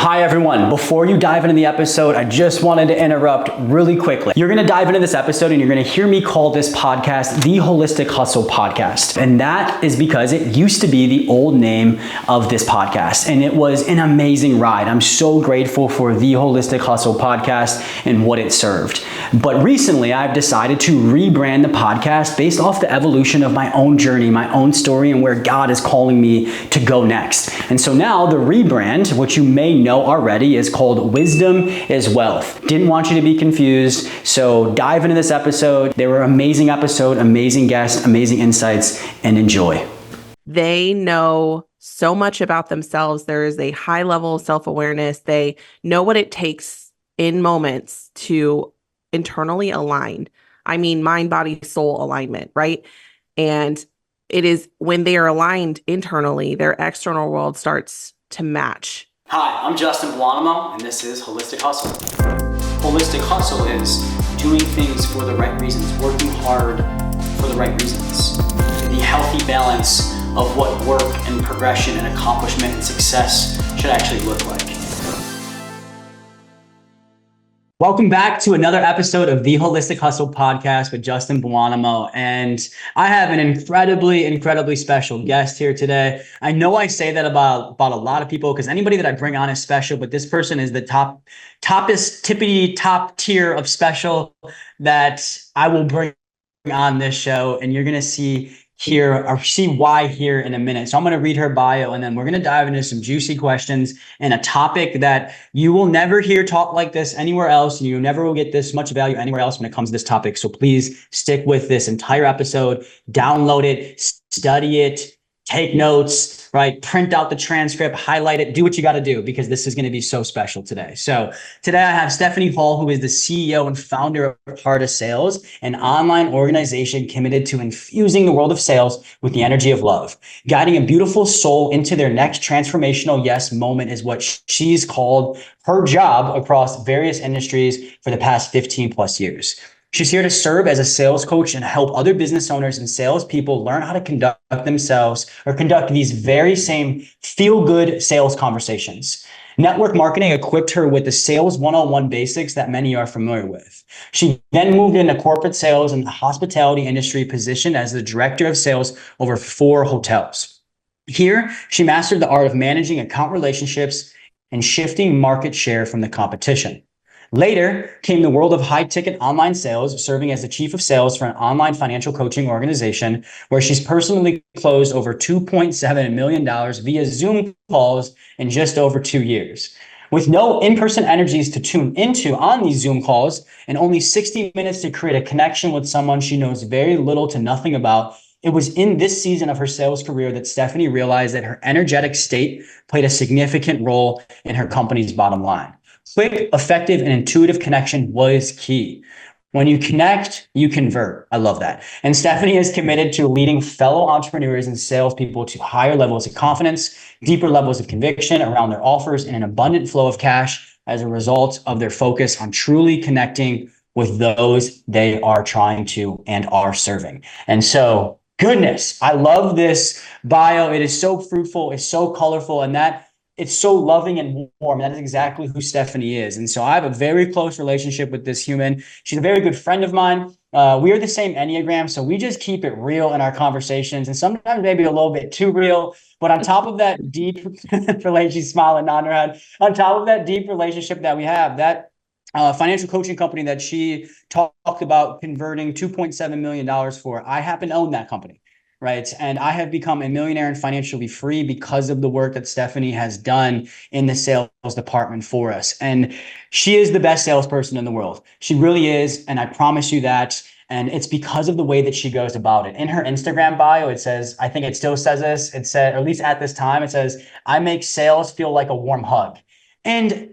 Hi everyone, before you dive into the episode, I just wanted to interrupt really quickly. You're gonna dive into this episode and you're gonna hear me call this podcast the Holistic Hustle Podcast. And that is because it used to be the old name of this podcast. And it was an amazing ride. I'm so grateful for the Holistic Hustle Podcast and what it served. But recently I've decided to rebrand the podcast based off the evolution of my own journey, my own story, and where God is calling me to go next. And so now the rebrand, which you may know already, is called Wisdom is Wealth. Didn't want you to be confused, so dive into this episode. They were an amazing episode, amazing guests, amazing insights, and enjoy. They know so much about themselves. There is a high level of self-awareness. They know what it takes in moments to internally align. I mean, mind, body, soul alignment, right? And it is when they are aligned internally, their external world starts to match. Hi, I'm Justin Buonamo, and this is Holistic Hustle. Holistic Hustle is doing things for the right reasons, working hard for the right reasons. The healthy balance of what work and progression and accomplishment and success should actually look like. Welcome back to another episode of the Holistic Hustle Podcast with Justin Buonamo. And I have an incredibly special guest here today. I know I say that about a lot of people because anybody that I bring on is special, but this person is the top tier of special that I will bring on this show. And you're going to see why here in a minute. So I'm going to read her bio and then we're going to dive into some juicy questions and a topic that you will never hear talk like this anywhere else. And you never will get this much value anywhere else when it comes to this topic. So please stick with this entire episode, download it, study it, take notes, right? Print out the transcript, highlight it, do what you got to do because this is going to be so special today. So today I have Stephanie Hall, who is the CEO and founder of Heart of Sales, an online organization committed to infusing the world of sales with the energy of love. Guiding a beautiful soul into their next transformational yes moment is what she's called her job across various industries for the past 15 plus years. She's here to serve as a sales coach and help other business owners and salespeople learn how to conduct themselves or conduct these very same feel-good sales conversations. Network marketing equipped her with the sales 101 basics that many are familiar with. She then moved into corporate sales in the hospitality industry, positioned as the director of sales over 4 hotels. Here, she mastered the art of managing account relationships and shifting market share from the competition. Later came the world of high-ticket online sales, serving as the chief of sales for an online financial coaching organization where she's personally closed over $2.7 million via Zoom calls in just over 2 years. With no in-person energies to tune into on these Zoom calls and only 60 minutes to create a connection with someone she knows very little to nothing about, it was in this season of her sales career that Stephanie realized that her energetic state played a significant role in her company's bottom line. Quick, effective, and intuitive connection was key. When you connect, you convert. I love that. And Stephanie is committed to leading fellow entrepreneurs and salespeople to higher levels of confidence, deeper levels of conviction around their offers, and an abundant flow of cash as a result of their focus on truly connecting with those they are trying to and are serving. And so, goodness, I love this bio. It is so fruitful. It's so colorful. And it's so loving and warm. That is exactly who Stephanie is. And so I have a very close relationship with this human. She's a very good friend of mine. We are the same Enneagram, so we just keep it real in our conversations and sometimes maybe a little bit too real. But on top of that deep relationship, she's smiling, nodding her head. On top of that deep relationship that we have, that financial coaching company that she talked about converting $2.7 million for, I happen to own that company. Right. And I have become a millionaire and financially free because of the work that Stephanie has done in the sales department for us. And she is the best salesperson in the world. She really is. And I promise you that. And it's because of the way that she goes about it. In her Instagram bio, it says, I think it still says this, it said, or at least at this time, it says, I make sales feel like a warm hug. And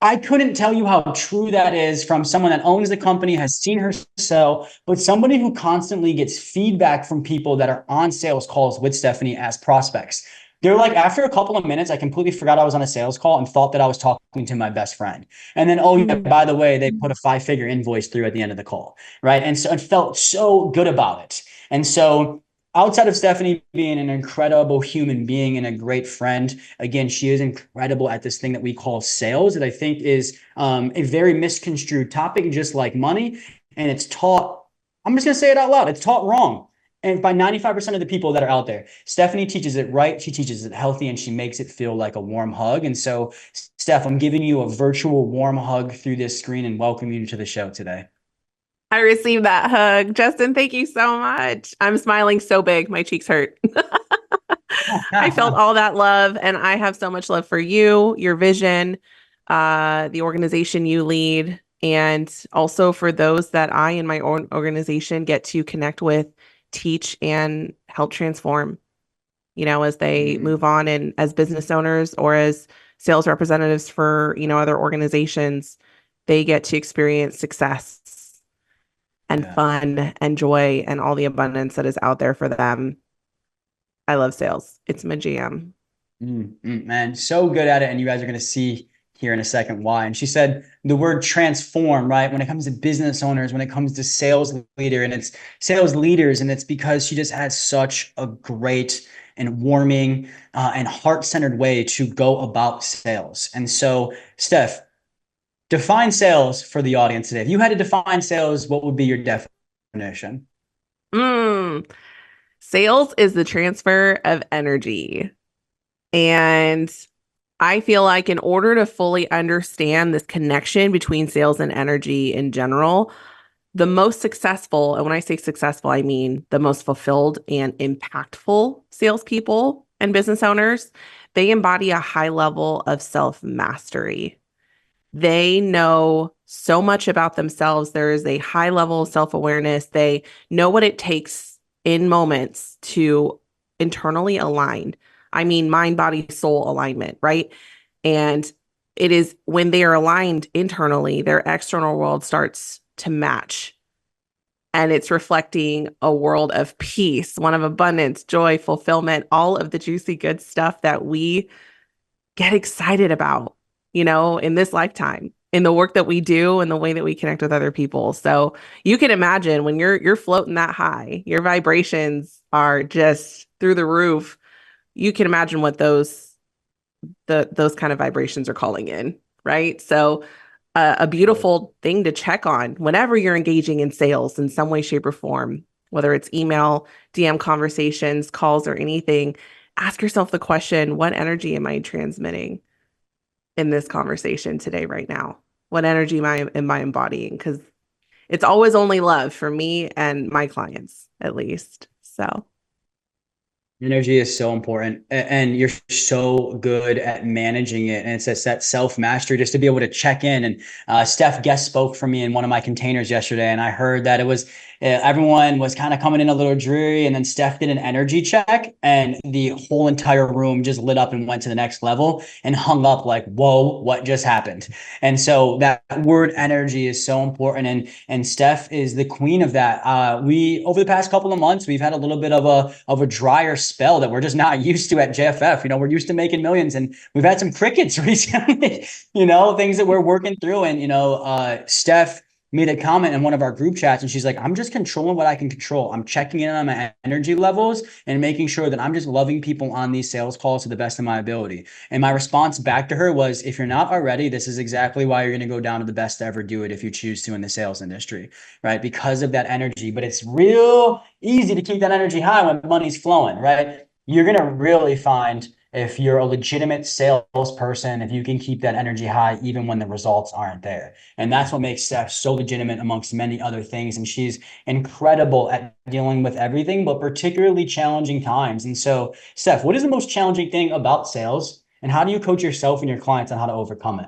I couldn't tell you how true that is from someone that owns the company, has seen her sell, but somebody who constantly gets feedback from people that are on sales calls with Stephanie as prospects. They're like, after a couple of minutes, I completely forgot I was on a sales call and thought that I was talking to my best friend. And then, oh yeah, by the way, they put a 5-figure invoice through at the end of the call, right? And so it felt so good about it. And so outside of Stephanie being an incredible human being and a great friend, again, she is incredible at this thing that we call sales, that I think is a very misconstrued topic, just like money. And it's taught, I'm just going to say it out loud, it's taught wrong. And by 95% of the people that are out there, Stephanie teaches it right. She teaches it healthy and she makes it feel like a warm hug. And so, Steph, I'm giving you a virtual warm hug through this screen and welcome you to the show today. I received that hug. Justin, thank you so much. I'm smiling so big. My cheeks hurt. I felt all that love, and I have so much love for you, your vision, the organization you lead, and also for those that I and my own organization get to connect with, teach, and help transform, as they move on and as business owners or as sales representatives for, other organizations, they get to experience success and fun and joy and all the abundance that is out there for them. I love sales. It's my jam. Man, so good at it. And you guys are going to see here in a second why. And she said the word transform, right? When it comes to business owners, when it comes to sales leader and it's sales leaders, and it's because she just has such a great and warming and heart-centered way to go about sales. And so, Steph, define sales for the audience today. If you had to define sales, what would be your definition? Sales is the transfer of energy. And I feel like in order to fully understand this connection between sales and energy in general, the most successful, and when I say successful, I mean the most fulfilled and impactful salespeople and business owners, they embody a high level of self-mastery. They know so much about themselves. There is a high level of self-awareness. They know what it takes in moments to internally align. I mean, mind, body, soul alignment, right? And it is when they are aligned internally, their external world starts to match. And it's reflecting a world of peace, one of abundance, joy, fulfillment, all of the juicy good stuff that we get excited about, in this lifetime, in the work that we do and the way that we connect with other people. So you can imagine when you're floating that high, your vibrations are just through the roof. You can imagine what those kind of vibrations are calling in, right? So a beautiful thing to check on whenever you're engaging in sales in some way, shape, or form, whether it's email, DM conversations, calls, or anything, ask yourself the question, what energy am I transmitting in this conversation today, right now? What energy am I embodying? Because it's always only love for me and my clients, at least. So energy is so important, and you're so good at managing it. And it's that self-mastery, just to be able to check in. And Steph guest spoke for me in one of my containers yesterday, and I heard that it was everyone was kind of coming in a little dreary, and then Steph did an energy check, and the whole entire room just lit up and went to the next level and hung up like, whoa, what just happened? And so that word energy is so important, and Steph is the queen of that. We over the past couple of months, we've had a little bit of a drier spell that we're just not used to at JFF. We're used to making millions, and we've had some crickets recently, things that we're working through. And Steph made a comment in one of our group chats, and she's like, I'm just controlling what I can control. I'm checking in on my energy levels and making sure that I'm just loving people on these sales calls to the best of my ability. And my response back to her was, if you're not already, this is exactly why you're going to go down to the best to ever do it if you choose to in the sales industry, right? Because of that energy. But it's real easy to keep that energy high when money's flowing, right? You're going to really find, if you're a legitimate salesperson, if you can keep that energy high even when the results aren't there. And that's what makes Steph so legitimate amongst many other things. And she's incredible at dealing with everything, but particularly challenging times. And so, Steph, what is the most challenging thing about sales? And how do you coach yourself and your clients on how to overcome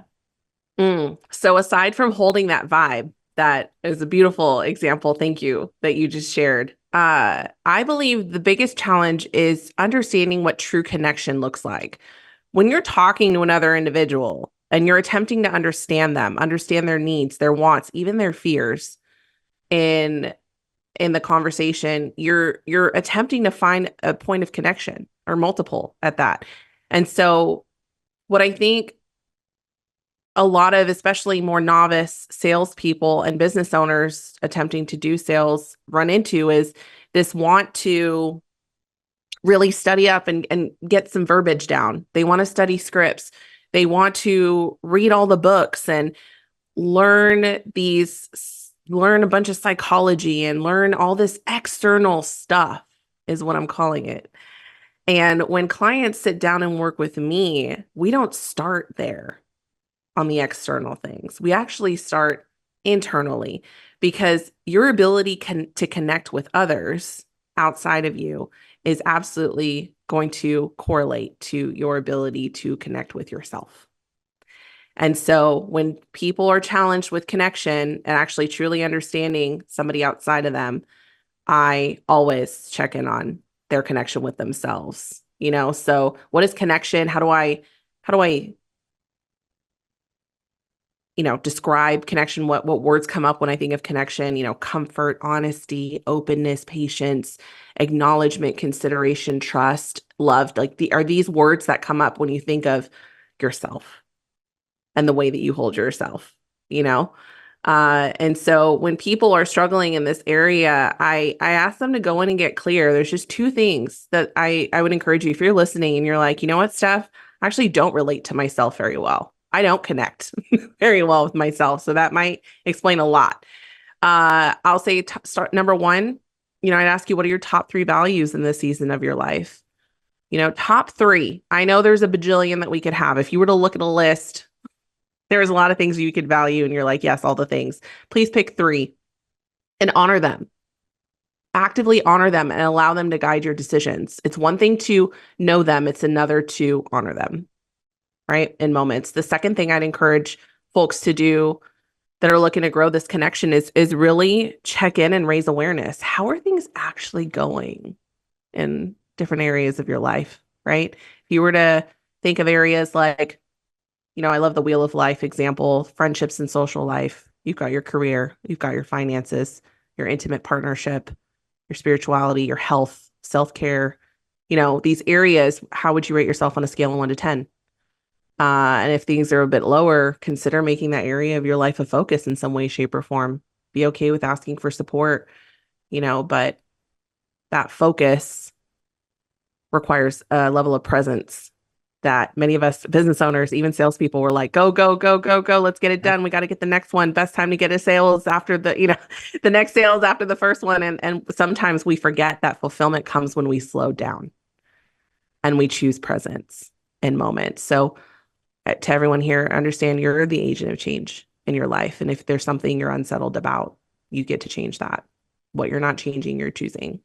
it? So aside from holding that vibe, that is a beautiful example, thank you, that you just shared. I believe the biggest challenge is understanding what true connection looks like. When you're talking to another individual and you're attempting to understand them, understand their needs, their wants, even their fears in the conversation, you're attempting to find a point of connection or multiple at that. And so what I think a lot of, especially more novice salespeople and business owners attempting to do sales run into is this want to really study up and get some verbiage down. They want to study scripts. They want to read all the books and learn a bunch of psychology and learn all this external stuff is what I'm calling it. And when clients sit down and work with me, we don't start there on the external things. We actually start internally, because your ability to connect with others outside of you is absolutely going to correlate to your ability to connect with yourself. And so when people are challenged with connection and actually truly understanding somebody outside of them, I always check in on their connection with themselves. So what is connection? How do I describe connection? What words come up when I think of connection? Comfort, honesty, openness, patience, acknowledgement, consideration, trust, love. Are these words that come up when you think of yourself and the way that you hold yourself, and so when people are struggling in this area, I ask them to go in and get clear. There's just two things that I would encourage you. If you're listening and you're like, you know what, Steph, I actually don't relate to myself very well. I don't connect very well with myself. So that might explain a lot. I'll say start number one, I'd ask you, what are your top 3 values in this season of your life? Top 3. I know there's a bajillion that we could have. If you were to look at a list, there's a lot of things you could value and you're like, yes, all the things. Please pick 3 and honor them. Actively honor them and allow them to guide your decisions. It's one thing to know them. It's another to honor them, right? In moments. The second thing I'd encourage folks to do that are looking to grow this connection is really check in and raise awareness. How are things actually going in different areas of your life, right? If you were to think of areas like, I love the wheel of life example, friendships and social life. You've got your career, you've got your finances, your intimate partnership, your spirituality, your health, self-care, these areas. How would you rate yourself on a scale of 1 to 10? And if things are a bit lower, consider making that area of your life a focus in some way, shape, or form. Be okay with asking for support, but that focus requires a level of presence that many of us business owners, even salespeople, were like, go, go, go, go, go. Let's get it done. We got to get the next one. Best time to get a sales after the next sales after the first one. And sometimes we forget that fulfillment comes when we slow down and we choose presence in moments. So to everyone here, understand you're the agent of change in your life. And if there's something you're unsettled about, you get to change that. What you're not changing, you're choosing.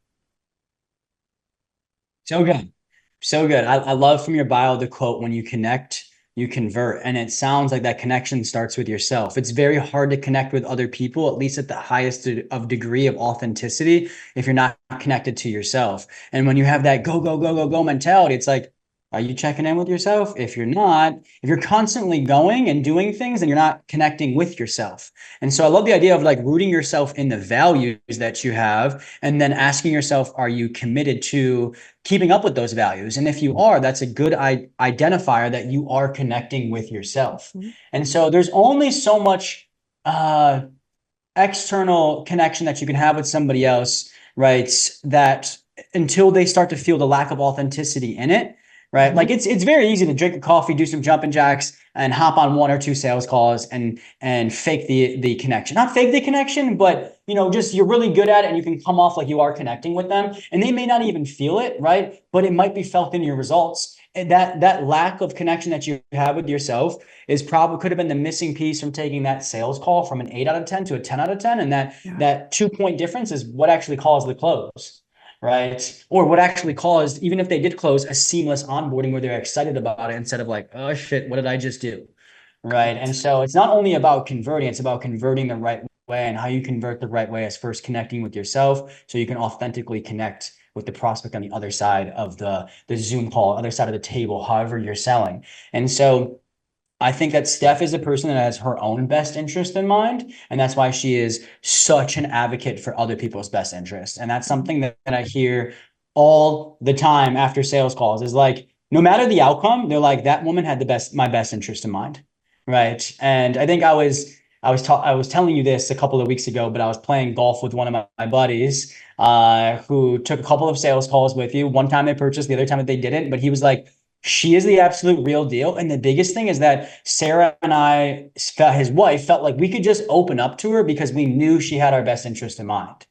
So good. So good. I love from your bio the quote, when you connect, you convert. And it sounds like that connection starts with yourself. It's very hard to connect with other people, at least at the highest of degree of authenticity, if you're not connected to yourself. And when you have that go, go, go, go, go mentality, it's like, are you checking in with yourself? If you're not, if you're constantly going and doing things, then you're not connecting with yourself. And so I love the idea of like rooting yourself in the values that you have and then asking yourself, are you committed to keeping up with those values? And if you are, that's a good identifier that you are connecting with yourself. Mm-hmm. And so there's only so much external connection that you can have with somebody else, right? That until they start to feel the lack of authenticity in it, right? Mm-hmm. Like it's very easy to drink a coffee, do some jumping jacks, and hop on 1 or 2 sales calls and fake the connection. Not fake the connection, but just you're really good at it and you can come off like you are connecting with them. And they may not even feel it, right? But it might be felt in your results. And that lack of connection that you have with yourself is probably could have been the missing piece from taking that sales call from an 8 out of 10 to a 10 out of 10. And that 2-point difference is what actually caused the close. Right? Or what actually caused, even if they did close, a seamless onboarding where they're excited about it instead of like, oh shit, what did I just do? Right. And so it's not only about converting, it's about converting the right way, and how you convert the right way is first connecting with yourself so you can authentically connect with the prospect on the other side of the Zoom call, other side of the table, however you're selling. And so I think that Steph is a person that has her own best interest in mind. And that's why she is such an advocate for other people's best interest. And that's something that I hear all the time after sales calls is like, no matter the outcome, they're like, that woman had my best interest in mind. Right. And I think I was I was telling you this a couple of weeks ago, but I was playing golf with one of my buddies who took a couple of sales calls with you. One time they purchased, the other time that they didn't. But he was like, she is the absolute real deal. And the biggest thing is that Sarah and I, his wife, felt like we could just open up to her because we knew she had our best interest in mind.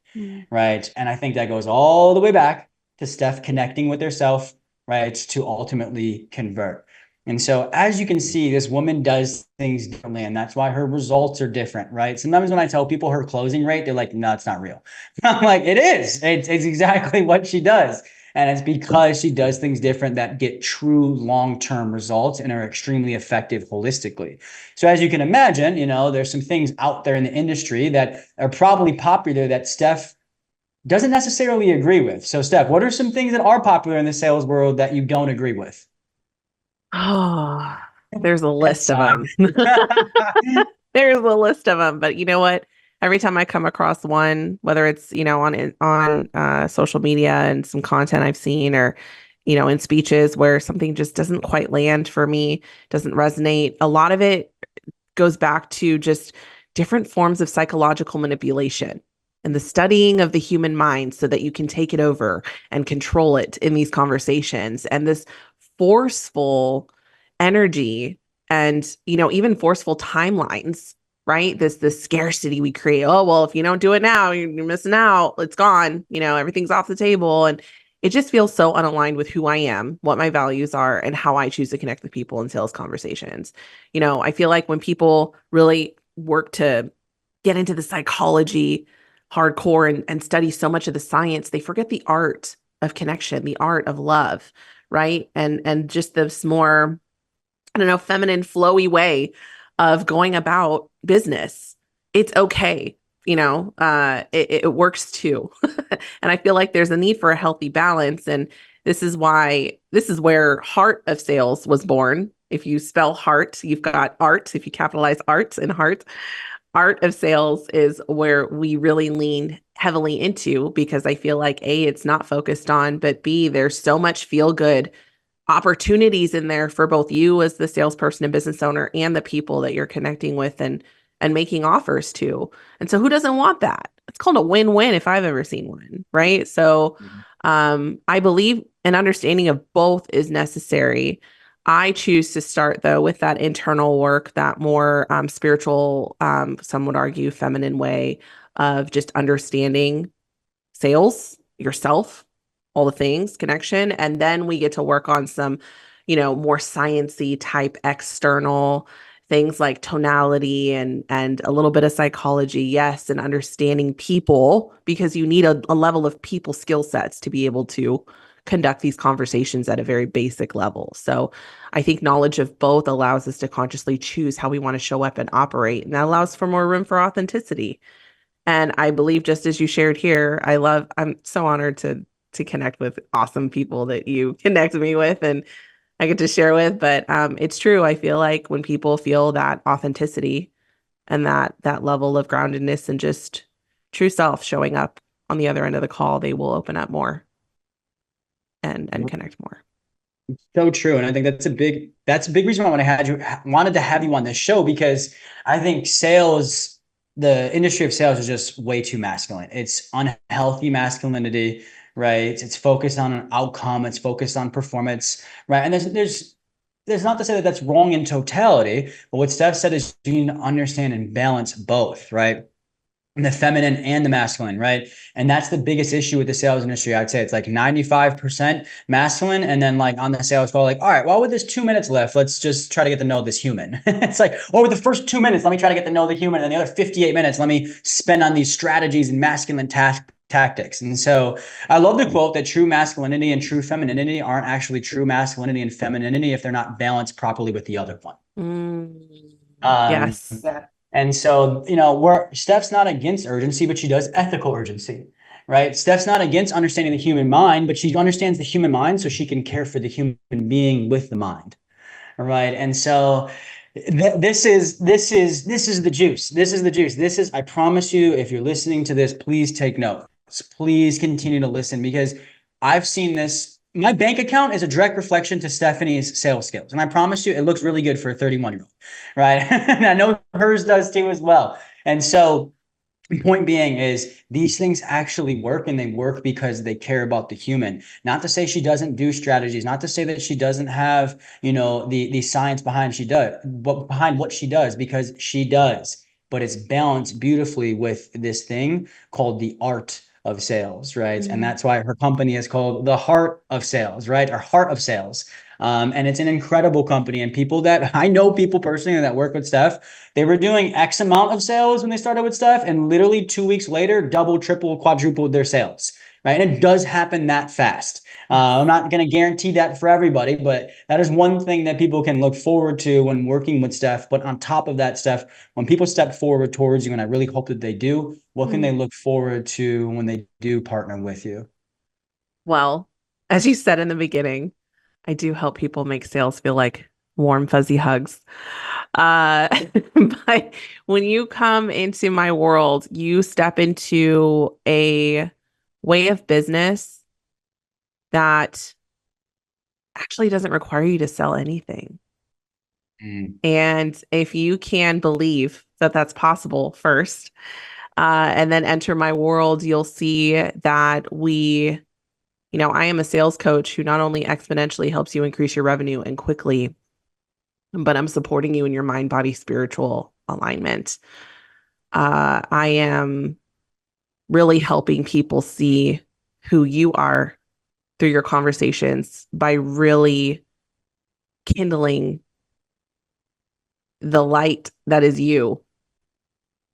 Right. And I think that goes all the way back to Steph connecting with herself, right, to ultimately convert. And so, as you can see, this woman does things differently, and that's why her results are different, right? Sometimes when I tell people her closing rate, they're like, no, it's not real. I'm like, it is. It's exactly what she does. And it's because she does things different that get true long-term results and are extremely effective holistically. So as you can imagine, there's some things out there in the industry that are probably popular that Steph doesn't necessarily agree with. So Steph, what are some things that are popular in the sales world that you don't agree with? Oh, there's a list of them. There's a list of them, but you know what? Every time I come across one, whether it's, on social media and some content I've seen, or, in speeches where something just doesn't quite land for me, doesn't resonate, a lot of it goes back to just different forms of psychological manipulation and the studying of the human mind so that you can take it over and control it in these conversations. And this forceful energy and, even forceful timelines, right? This scarcity we create. Oh, well, if you don't do it now, you're missing out. It's gone. Everything's off the table. And it just feels so unaligned with who I am, what my values are, and how I choose to connect with people in sales conversations. I feel like when people really work to get into the psychology hardcore and study so much of the science, they forget the art of connection, the art of love, right? And just this more, I don't know, feminine, flowy way of going about business. It's okay. It works too. And I feel like there's a need for a healthy balance. And this is where Heart of Sales was born. If you spell heart, you've got art. If you capitalize art and heart, Art of Sales is where we really lean heavily into, because I feel like A, it's not focused on, but B, there's so much feel good opportunities in there for both you as the salesperson and business owner and the people that you're connecting with and making offers to. And so who doesn't want that? It's called a win-win if I've ever seen one, right? So I believe an understanding of both is necessary. I choose to start, though, with that internal work, that more spiritual, some would argue feminine way of just understanding sales, yourself, all the things, connection. And then we get to work on some, more sciencey type external things like tonality and a little bit of psychology, yes, and understanding people, because you need a level of people skill sets to be able to conduct these conversations at a very basic level. So I think knowledge of both allows us to consciously choose how we want to show up and operate. And that allows for more room for authenticity. And I believe, just as you shared here, I'm so honored to connect with awesome people that you connect me with and I get to share with. But it's true. I feel like when people feel that authenticity and that level of groundedness and just true self showing up on the other end of the call, they will open up more and connect more. So true. And I think that's a big reason why I wanted to have you on this show, because I think the industry of sales is just way too masculine. It's unhealthy masculinity, right? It's focused on an outcome. It's focused on performance, right? And there's not to say that that's wrong in totality, but what Steph said is you need to understand and balance both, right? And the feminine and the masculine, right? And that's the biggest issue with the sales industry. I'd say it's like 95% masculine. And then like on the sales call, like, all right, well, with this 2 minutes left, let's just try to get to know this human. It's like, oh, with the first 2 minutes, let me try to get to know the human. And the other 58 minutes, let me spend on these strategies and masculine tactics. And so I love the quote that true masculinity and true femininity aren't actually true masculinity and femininity if they're not balanced properly with the other one. Yes. And so, Steph's not against urgency, but she does ethical urgency, right? Steph's not against understanding the human mind, but she understands the human mind so she can care for the human being with the mind, right? And so this is the juice. This is the juice. I promise you, if you're listening to this, please take notes. Please continue to listen, because I've seen this my bank account is a direct reflection to Stephanie's sales skills. And I promise you, it looks really good for a 31-year-old, right? And I know hers does too as well. And so point being is these things actually work, and they work because they care about the human. Not to say she doesn't do strategies, not to say that she doesn't have, the science behind behind what she does, because she does, but it's balanced beautifully with this thing called the art of sales, right? And that's why her company is called the Heart of Sales, right? Or Heart of Sales. And it's an incredible company. And I know people personally that work with Steph, they were doing X amount of sales when they started with Steph, and literally 2 weeks later, double, triple, quadrupled their sales, right? And it does happen that fast. I'm not going to guarantee that for everybody, but that is one thing that people can look forward to when working with Steph. But on top of that, Steph, when people step forward towards you, and I really hope that they do, what can they look forward to when they do partner with you? Well, as you said in the beginning, I do help people make sales feel like warm, fuzzy hugs. But when you come into my world, you step into a way of business that actually doesn't require you to sell anything. And if you can believe that that's possible first, and then enter my world, you'll see that I am a sales coach who not only exponentially helps you increase your revenue and quickly, but I'm supporting you in your mind, body, spiritual alignment. I am really helping people see who you are through your conversations by really kindling the light that is you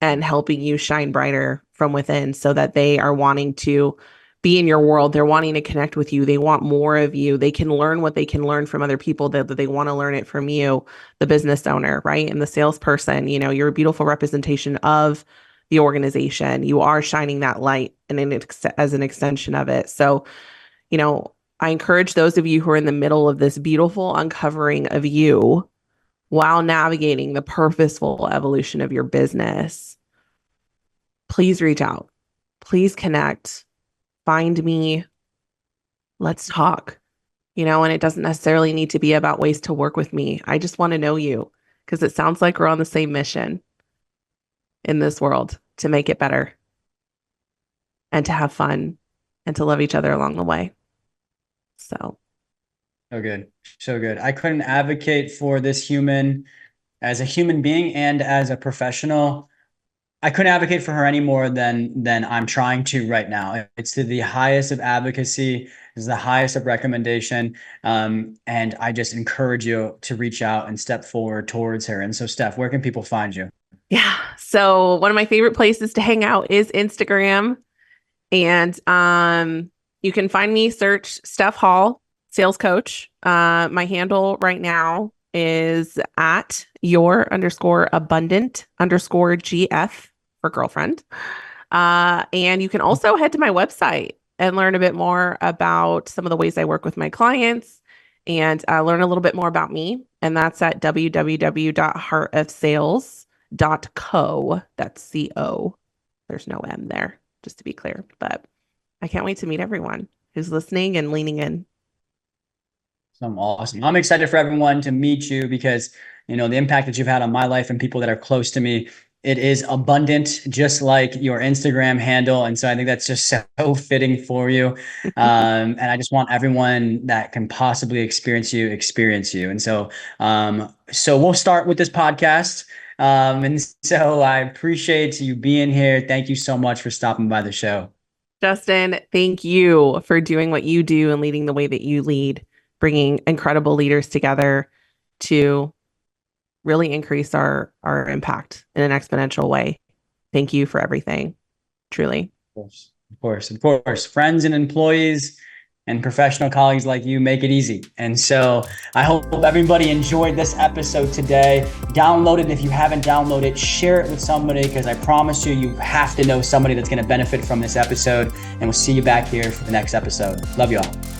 and helping you shine brighter from within, so that they are wanting to be in your world. They're wanting to connect with you. They want more of you. They can learn what they can learn from other people, that they want to learn it from you, the business owner, right? And the salesperson, you're a beautiful representation of the organization. You are shining that light as an extension of it. So, I encourage those of you who are in the middle of this beautiful uncovering of you while navigating the purposeful evolution of your business, please reach out. Please connect. Find me. Let's talk. And it doesn't necessarily need to be about ways to work with me. I just want to know you, because it sounds like we're on the same mission in this world, to make it better and to have fun and to love each other along the way. So good. So good. I couldn't advocate for this human as a human being and as a professional. I couldn't advocate for her any more than I'm trying to right now. It's to the highest of advocacy, it's the highest of recommendation. And I just encourage you to reach out and step forward towards her. And so, Steph, where can people find you? Yeah. So one of my favorite places to hang out is Instagram. And you can find me, search Steph Hall, sales coach. My handle right now is at your_abundant_GF for girlfriend. And you can also head to my website and learn a bit more about some of the ways I work with my clients, and learn a little bit more about me. And that's at www.heartofsales.co. That's CO. There's no M there, just to be clear. But I can't wait to meet everyone who's listening and leaning in. Awesome. I'm excited for everyone to meet you, because, the impact that you've had on my life and people that are close to me, it is abundant, just like your Instagram handle. And so I think that's just so fitting for you. And I just want everyone that can possibly experience you. And so, we'll start with this podcast. And so I appreciate you being here. Thank you so much for stopping by the show. Justin, thank you for doing what you do and leading the way that you lead, bringing incredible leaders together to really increase our impact in an exponential way. Thank you for everything, truly. Of course. Friends and employees and professional colleagues like you make it easy. And so I hope everybody enjoyed this episode today. Download it if you haven't downloaded it. Share it with somebody, because I promise you have to know somebody that's going to benefit from this episode. And we'll see you back here for the next episode. Love you all.